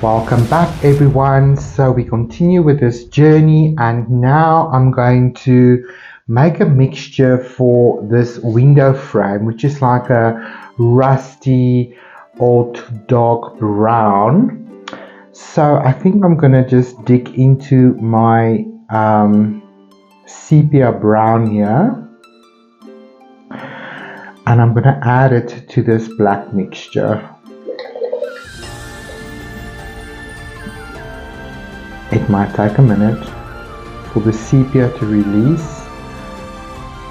Welcome back everyone. So we continue with this journey, and now I'm going to make a mixture for this window frame, which is like a rusty old dark brown. So I think I'm gonna just dig into my sepia brown here, and I'm gonna add it to this black mixture. It might take a minute for the sepia to release.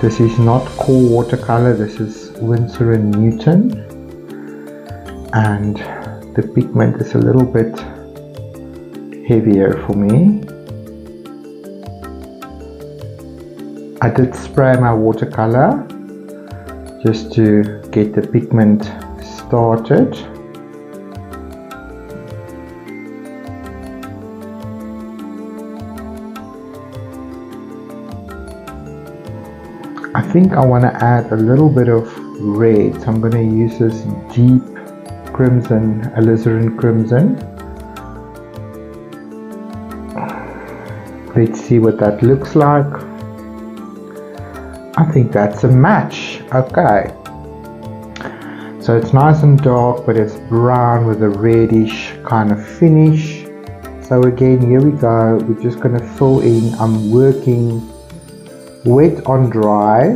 This is not core watercolor, this is Winsor & Newton, and the pigment is a little bit heavier for me. I did spray my watercolor just to get the pigment started. I think I want to add a little bit of red, so I'm going to use this deep crimson, alizarin crimson. Let's see what that looks like. I think that's a match. Okay, so it's nice and dark, but it's brown with a reddish kind of finish. So again, here we go, we're just going to fill in. I'm working wet on dry.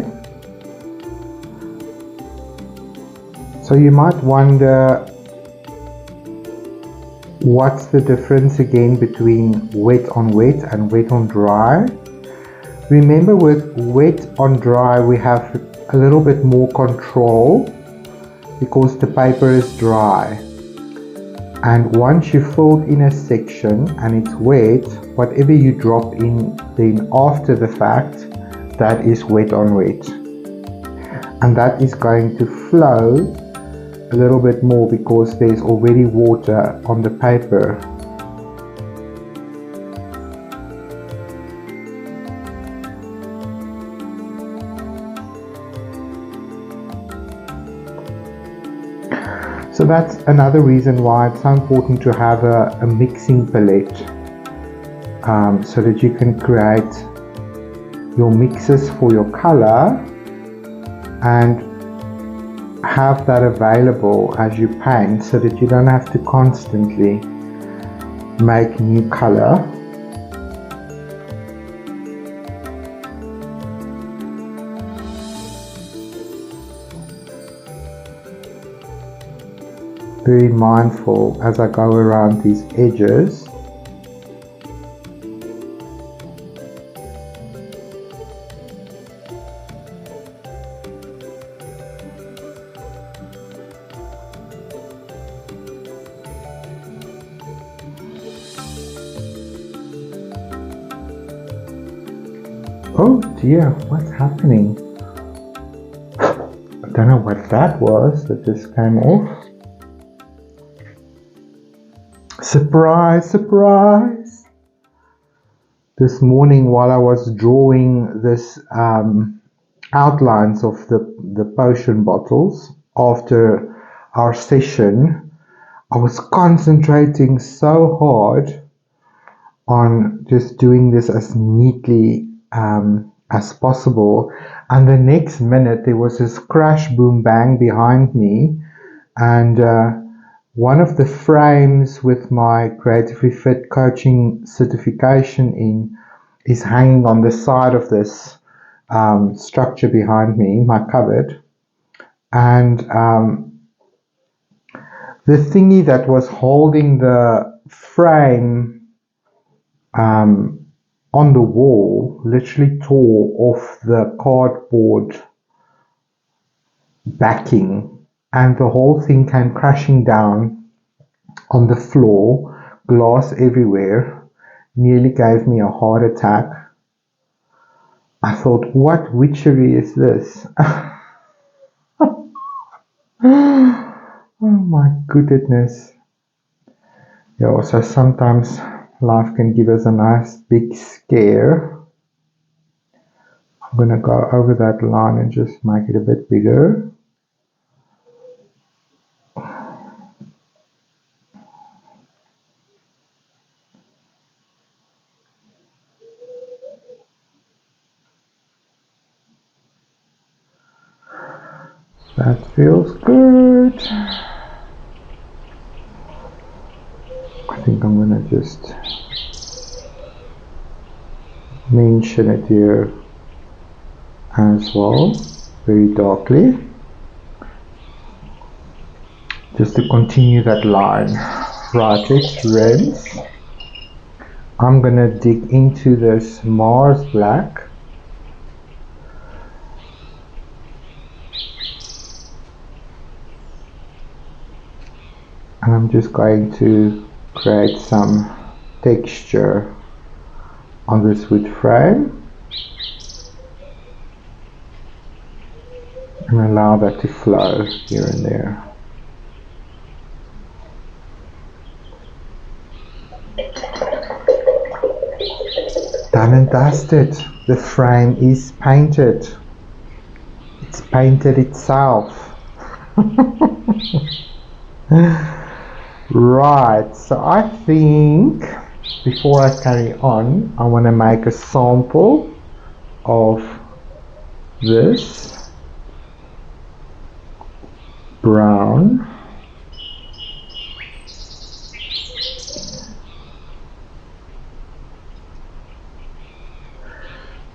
So you might wonder, what's the difference again between wet on wet and wet on dry? Remember, with wet on dry we have a little bit more control because the paper is dry, and once you filled in a section and it's wet, whatever you drop in then after the fact, that is wet on wet, and that is going to flow a little bit more because there's already water on the paper. So that's another reason why it's so important to have a mixing palette, so that you can create your mixes for your color and have that available as you paint, so that you don't have to constantly make new color. Very mindful as I go around these edges. Oh dear, what's happening? I don't know what that was that just came off. Surprise, surprise! This morning while I was drawing this outlines of the potion bottles after our session, I was concentrating so hard on just doing this as neatly as possible, and the next minute there was this crash boom bang behind me, and one of the frames with my Creatively Fit coaching certification in is hanging on the side of this structure behind me, my cupboard, and the thingy that was holding the frame on the wall literally tore off the cardboard backing, and the whole thing came crashing down on the floor, glass everywhere, nearly gave me a heart attack. I thought, what witchery is this? Oh my goodness. Yeah, so sometimes life can give us a nice big scare. I'm going to go over that line and just make it a bit bigger. That feels good. I think I'm gonna just mention it here as well, very darkly, just to continue that line. Right, let's rinse. I'm gonna dig into this Mars black. And I'm just going to create some texture on this wood frame and allow that to flow here and there. Done and dusted. The frame is painted. It's painted itself. Right, so I think before I carry on, I want to make a sample of this brown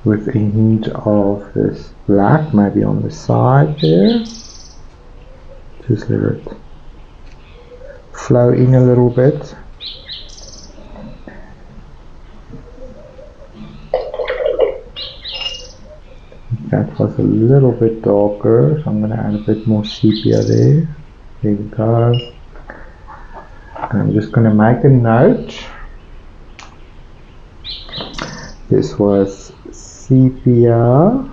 with a hint of this black, maybe on the side there. Just let it flow in a little bit. That was a little bit darker, so I'm going to add a bit more sepia there. There we go. And I'm just going to make a note. This was sepia,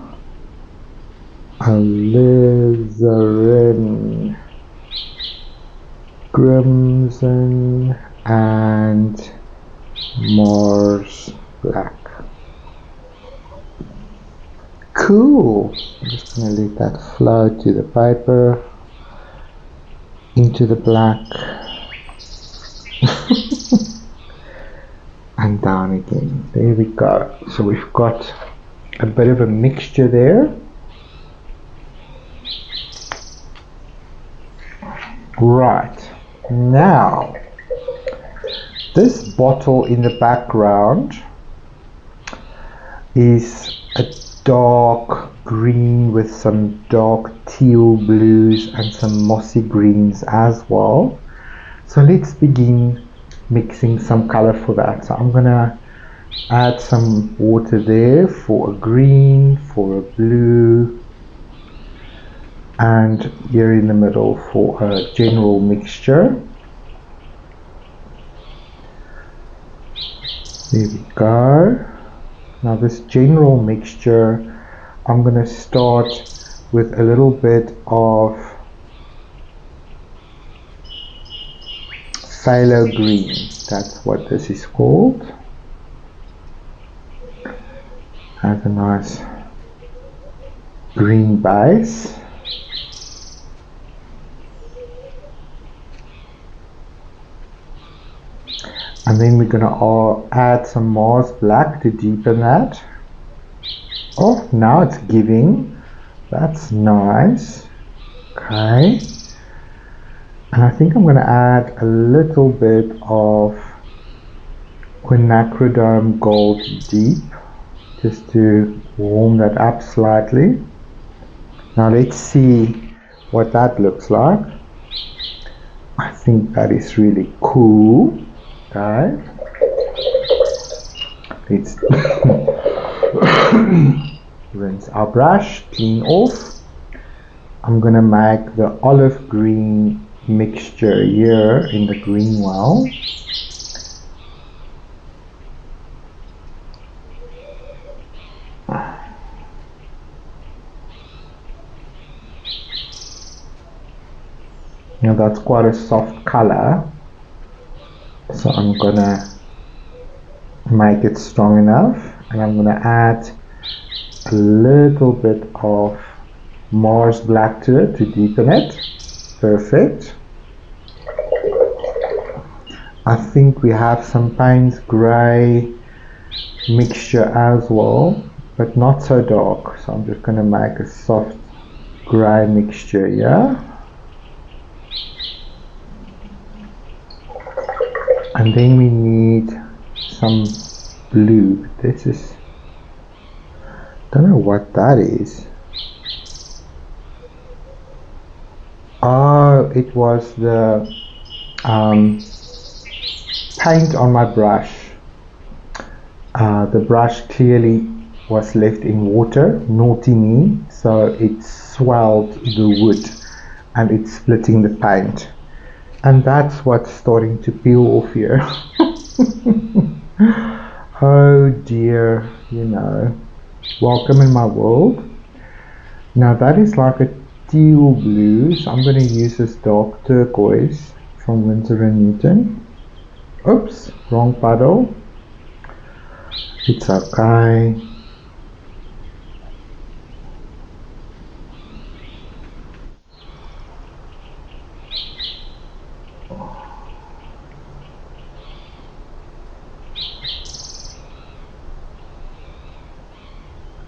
alizarin, crimson, and Mars black. Cool. I'm just going to let that flow to the paper, into the black, and down again. There we go. So we've got a bit of a mixture there. Right. Now, this bottle in the background is a dark green with some dark teal blues and some mossy greens as well. So let's begin mixing some color for that. So I'm gonna add some water there for a green, for a blue, and here in the middle for a general mixture. There we go. Now this general mixture, I'm going to start with a little bit of phthalo green. That's what this is called. Has a nice green base. And then we're going to add some Mars black to deepen that. Oh, now it's giving. That's nice. Okay. And I think I'm going to add a little bit of quinacridone gold deep, just to warm that up slightly. Now let's see what that looks like. I think that is really cool. Okay. Let's rinse our brush, clean off. I'm going to make the olive green mixture here in the green well. Now that's quite a soft color, so I'm gonna make it strong enough, and I'm gonna add a little bit of Mars black to it to deepen it. Perfect. I think we have some Payne's grey mixture as well, but not so dark, so I'm just gonna make a soft grey mixture, yeah? And then we need some blue. This is, don't know what that is. Oh, it was the paint on my brush. The brush clearly was left in water, naughty me, so it swelled the wood and it's splitting the paint. And that's what's starting to peel off here. Oh dear, you know. Welcome in my world. Now that is like a teal blue, so I'm going to use this dark turquoise from Winsor & Newton. Oops, wrong puddle. It's okay.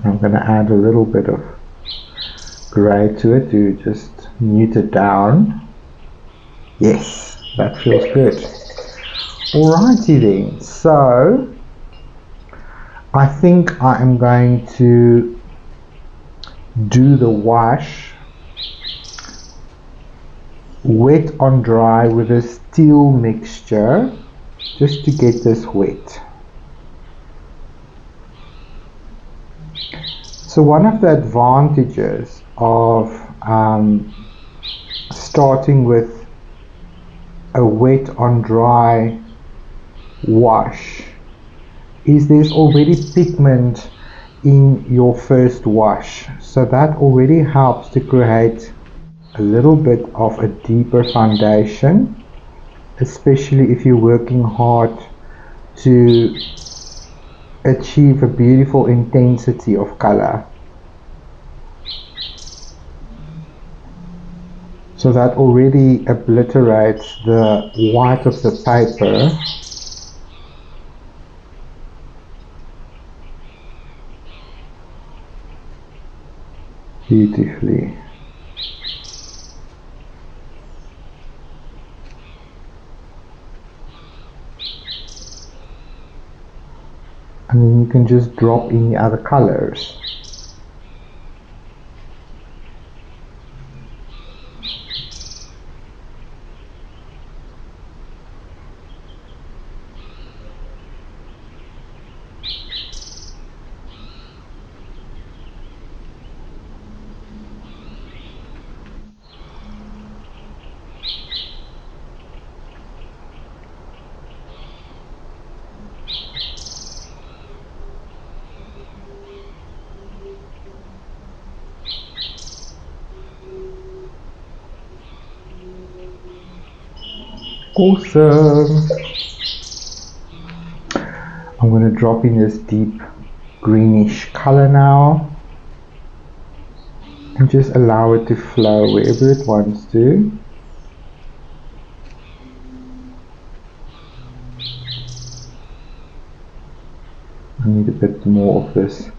I'm going to add a little bit of grey to it to just mute it down. Yes, that feels good. Alrighty then, so I think I am going to do the wash wet on dry with a steel mixture just to get this wet. So one of the advantages of starting with a wet on dry wash is there's already pigment in your first wash, so that already helps to create a little bit of a deeper foundation, especially if you're working hard to achieve a beautiful intensity of color. So that already obliterates the white of the paper. Beautifully. And then you can just drop in the other colors. Awesome. I'm going to drop in this deep greenish color now and just allow it to flow wherever it wants to. I need a bit more of this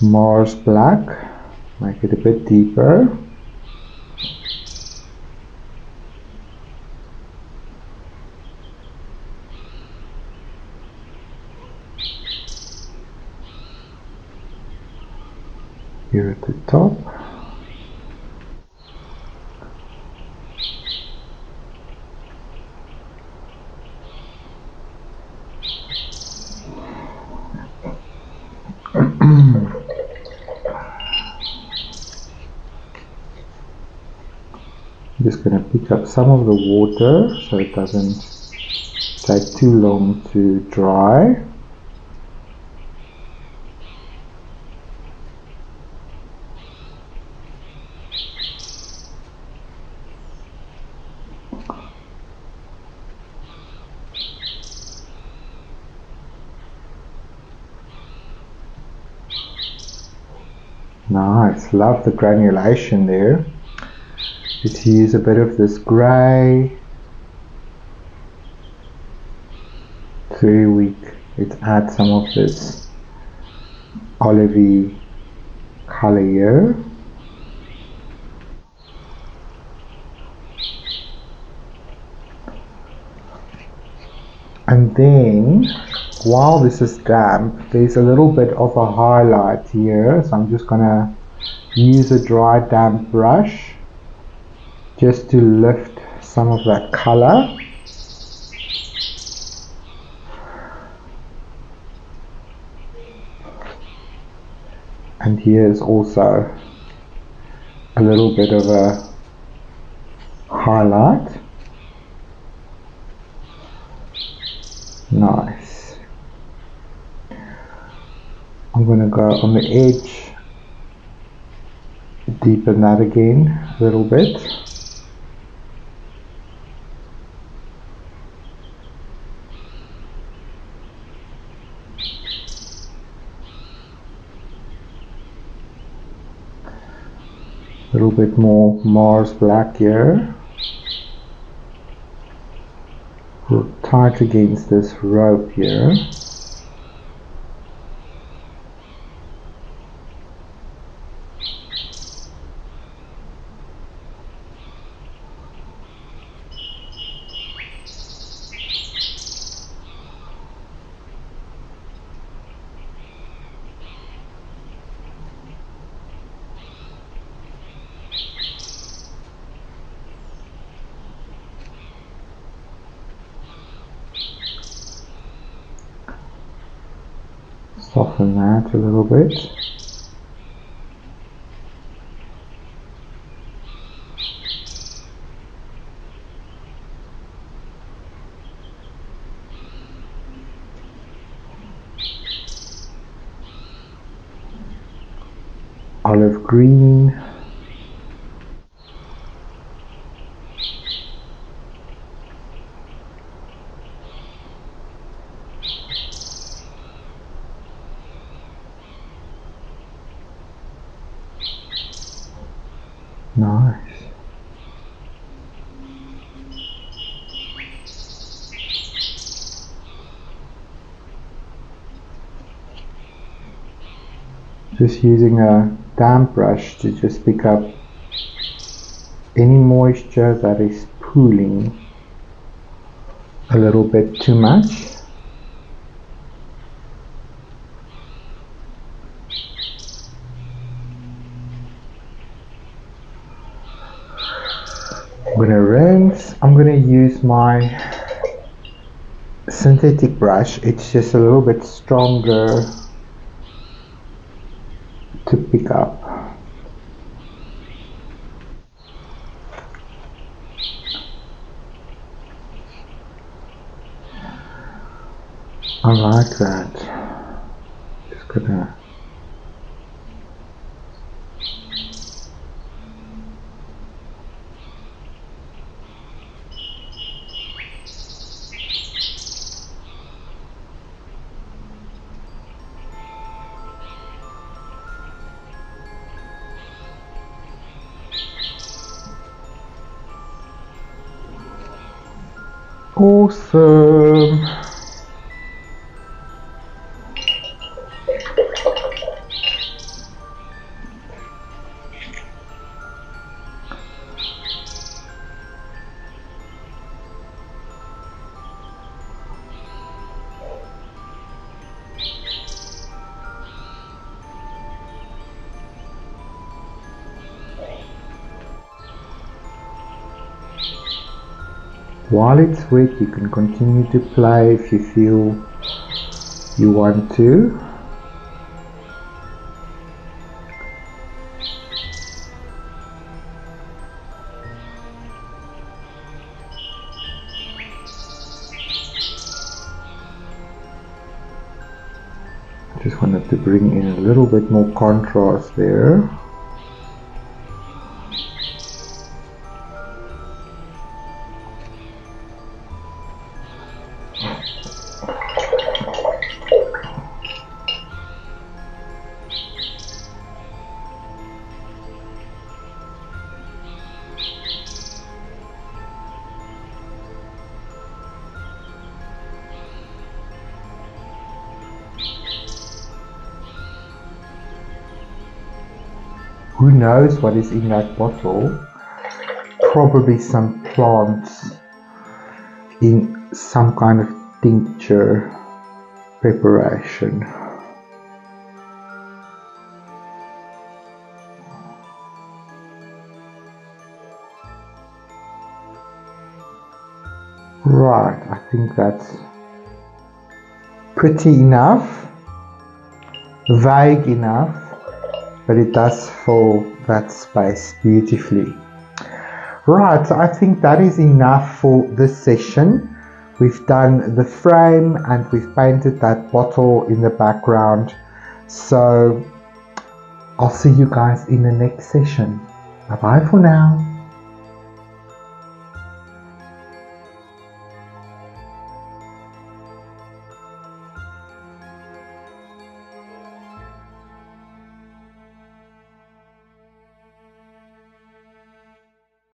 Mars black, make it a bit deeper. Here at the top. I'm just going to pick up some of the water so it doesn't take too long to dry. Nice, love the granulation there. Let's use a bit of this grey. It's very weak. Let's add some of this olivey colour here. And then, while this is damp, there's a little bit of a highlight here, so I'm just gonna use a dry damp brush just to lift some of that color. And here's also a little bit of a highlight. Nice. I'm going to go on the edge, deepen that again a little bit. A little bit more Mars black here. We'll tie it against this rope here. Soften that a little bit. Olive green. Nice. Just using a damp brush to just pick up any moisture that is pooling a little bit too much. I'm going to rinse. I'm going to use my synthetic brush. It's just a little bit stronger to pick up. I like that. Just gonna awesome. While it's wet, you can continue to play if you feel you want to. Just wanted to bring in a little bit more contrast there. Who knows what is in that bottle? Probably some plants in some kind of tincture preparation. Right, I think that's pretty enough, vague enough, but it does fill that space beautifully. Right, so I think that is enough for this session. We've done the frame and we've painted that bottle in the background. So I'll see you guys in the next session. Bye bye for now.